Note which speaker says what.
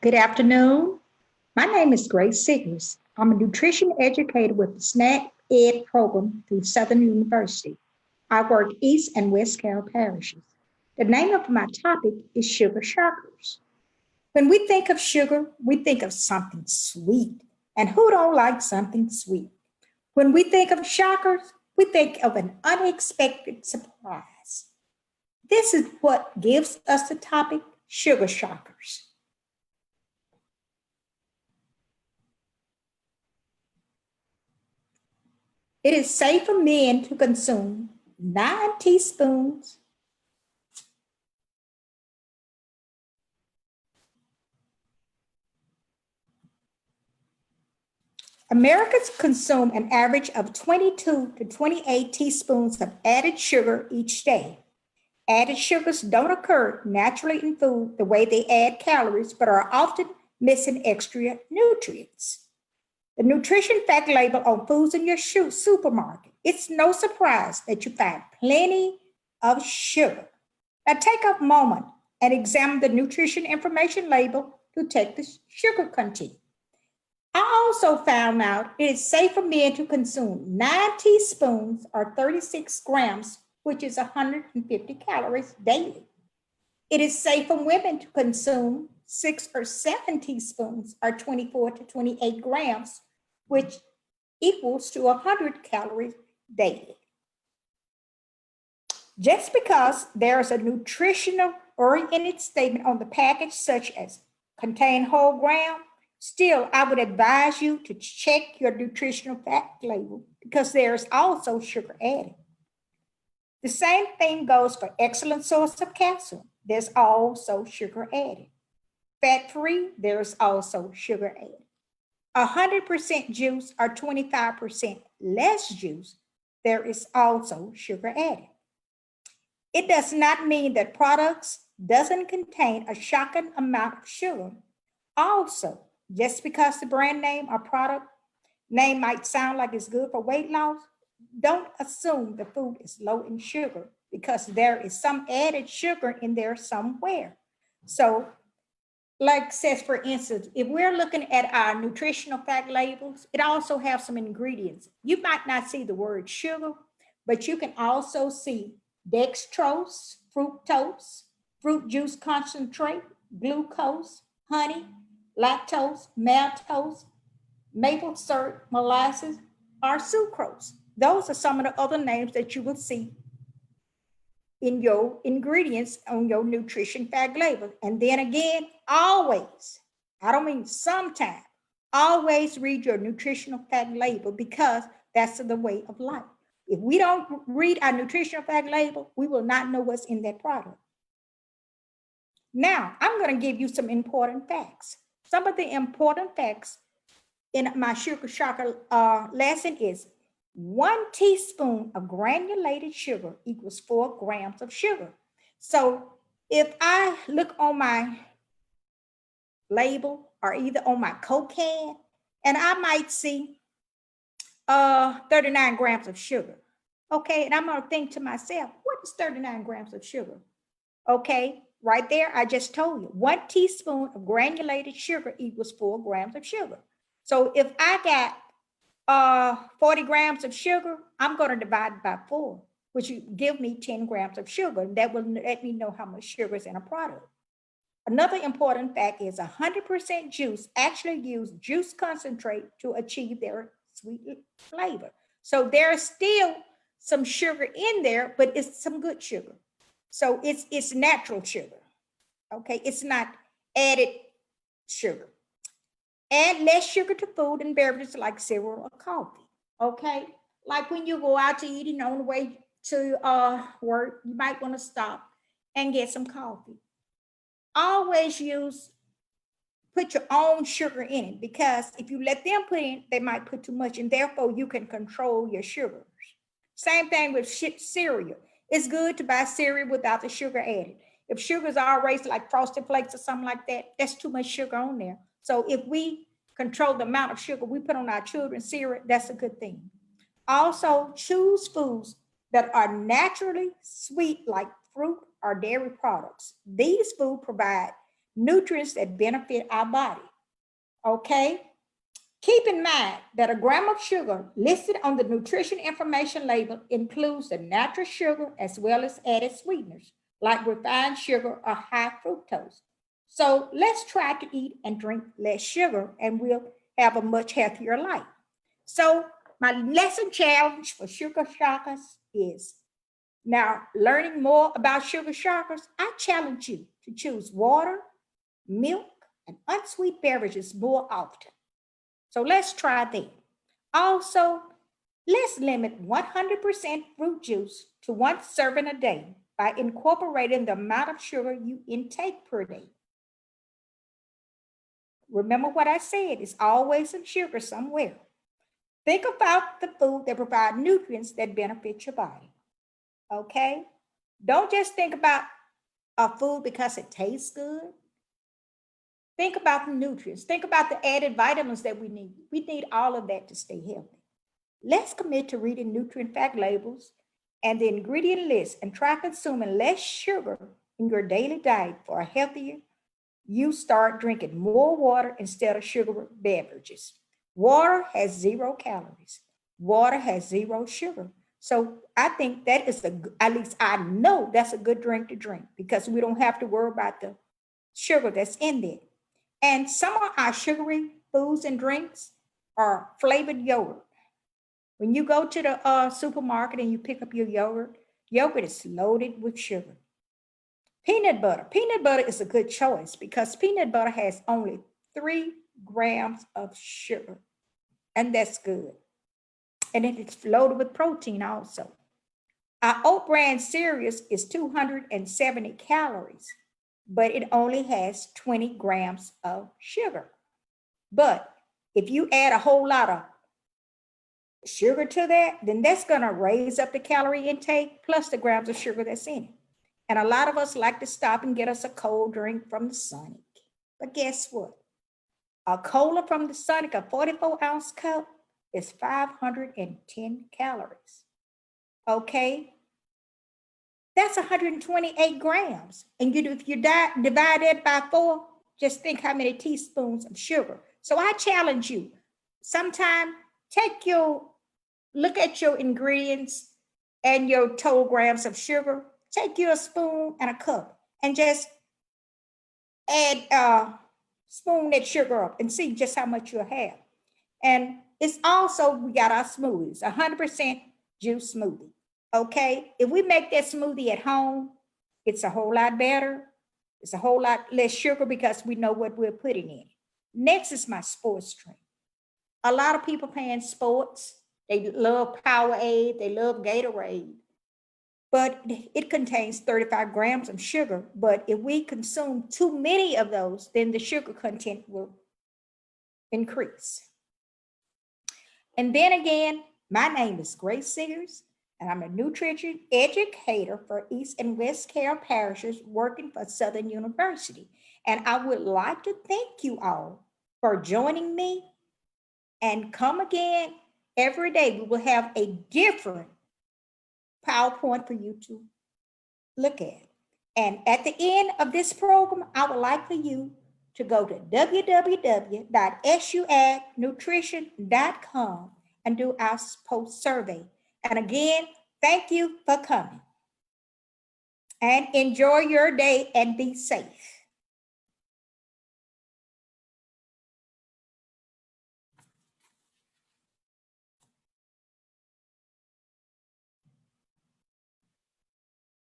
Speaker 1: Good afternoon. My name is Grace Siggers. I'm a nutrition educator with the SNAP Ed program through Southern University. I work East and West Carroll parishes. The name of my topic is sugar shockers. When we think of sugar, we think of something sweet. And who don't like something sweet? When we think of shockers, we think of an unexpected surprise. This is what gives us the topic sugar shockers. It is safe for men to consume 9 teaspoons. Americans consume an average of 22 to 28 teaspoons of added sugar each day. Added sugars don't occur naturally in food the way they add calories, but are often missing extra nutrients. The nutrition fact label on foods in your supermarket, it's no surprise that you find plenty of sugar. Now take a moment and examine the nutrition information label to take the sugar content. I also found out it is safe for men to consume 9 teaspoons or 36 grams, which is 150 calories daily. It is safe for women to consume 6 or 7 teaspoons or 24 to 28 grams, which equals to 100 calories daily. Just because there is a nutritional oriented statement on the package, such as contain whole gram, still I would advise you to check your nutritional fact label because there is also sugar added. The same thing goes for excellent source of calcium. There's also sugar added. Fat-free, there's also sugar added. 100% juice or 25% less juice, there is also sugar added. It does not mean that products doesn't contain a shocking amount of sugar. Also, just because the brand name or product name might sound like it's good for weight loss, don't assume the food is low in sugar because there is some added sugar in there somewhere. So like says, for instance, if we're looking at our nutritional fact labels, it also has some ingredients. You might not see the word sugar, but you can also see dextrose, fructose, fruit juice concentrate, glucose, honey, lactose, maltose, maple syrup, molasses, or sucrose. Those are some of the other names that you will see in your ingredients on your nutrition fact label. And then again, always, I don't mean sometimes, always read your nutritional fact label because that's the way of life. If we don't read our nutritional fact label, we will not know what's in that product. Now, I'm going to give you some important facts. Some of the important facts in my sugar shocker lesson is 1 teaspoon of granulated sugar equals 4 grams of sugar. So if I look on my label or either on my Coke can, and I might see 39 grams of sugar. Okay, and I'm gonna think to myself, what is 39 grams of sugar? Okay, right there, I just told you, 1 teaspoon of granulated sugar equals 4 grams of sugar. So if I got 40 grams of sugar, I'm going to divide it by 4, which will give me 10 grams of sugar. And that will let me know how much sugar is in a product. Another important fact is 100% juice actually use juice concentrate to achieve their sweet flavor. So there's still some sugar in there, but it's some good sugar. So it's natural sugar. Okay, it's not added sugar. Add less sugar to food and beverages like cereal or coffee. Okay, like when you go out to eat and on the way to work, you might want to stop and get some coffee. Always put your own sugar in it because if you let them put in, they might put too much, and therefore you can control your sugars. Same thing with cereal. It's good to buy cereal without the sugar added. If sugar is always like Frosted Flakes or something like that, that's too much sugar on there. So if we control the amount of sugar we put on our children's cereal, that's a good thing. Also, choose foods that are naturally sweet like fruit or dairy products. These foods provide nutrients that benefit our body. Okay? Keep in mind that a gram of sugar listed on the nutrition information label includes the natural sugar as well as added sweeteners like refined sugar or high fructose. So let's try to eat and drink less sugar and we'll have a much healthier life. So my lesson challenge for sugar shockers is now learning more about sugar shockers, I challenge you to choose water, milk, and unsweet beverages more often. So let's try that. Also, let's limit 100% fruit juice to one serving a day by incorporating the amount of sugar you intake per day. Remember what I said, it's always some sugar somewhere. Think about the food that provide nutrients that benefit your body. Okay? Don't just think about a food because it tastes good. Think about the nutrients. Think about the added vitamins that we need. We need all of that to stay healthy. Let's commit to reading nutrient fact labels and the ingredient list and try consuming less sugar in your daily diet for a healthier. You start drinking more water instead of sugar beverages. Water has 0 calories. Water has 0 sugar. So I think that is at least I know that's a good drink to drink because we don't have to worry about the sugar that's in there. And some of our sugary foods and drinks are flavored yogurt. When you go to the supermarket and you pick up your yogurt, yogurt is loaded with sugar. Peanut butter. Peanut butter is a good choice because peanut butter has only 3 grams of sugar, and that's good. And it is loaded with protein also. Our oat bran cereal is 270 calories, but it only has 20 grams of sugar. But if you add a whole lot of sugar to that, then that's going to raise up the calorie intake plus the grams of sugar that's in it. And a lot of us like to stop and get us a cold drink from the Sonic. But guess what? A cola from the Sonic, a 44-ounce cup, is 510 calories. Okay? That's 128 grams. And if you divide that by 4, just think how many teaspoons of sugar. So I challenge you, sometime look at your ingredients and your total grams of sugar. Take you a spoon and a cup and just add spoon that sugar up and see just how much you'll have. And it's also, we got our smoothies, 100% juice smoothie. Okay, if we make that smoothie at home, it's a whole lot better. It's a whole lot less sugar because we know what we're putting in. Next is my sports drink. A lot of people playing sports, they love Powerade, they love Gatorade, but it contains 35 grams of sugar. But if we consume too many of those, then the sugar content will increase. And then again, my name is Grace Siggers, and I'm a nutrition educator for East and West Carroll parishes working for Southern University. And I would like to thank you all for joining me, and come again every day. We will have a different PowerPoint for you to look at. And at the end of this program, I would like for you to go to www.suagnutrition.com and do our post survey. And again, thank you for coming. And enjoy your day and be safe.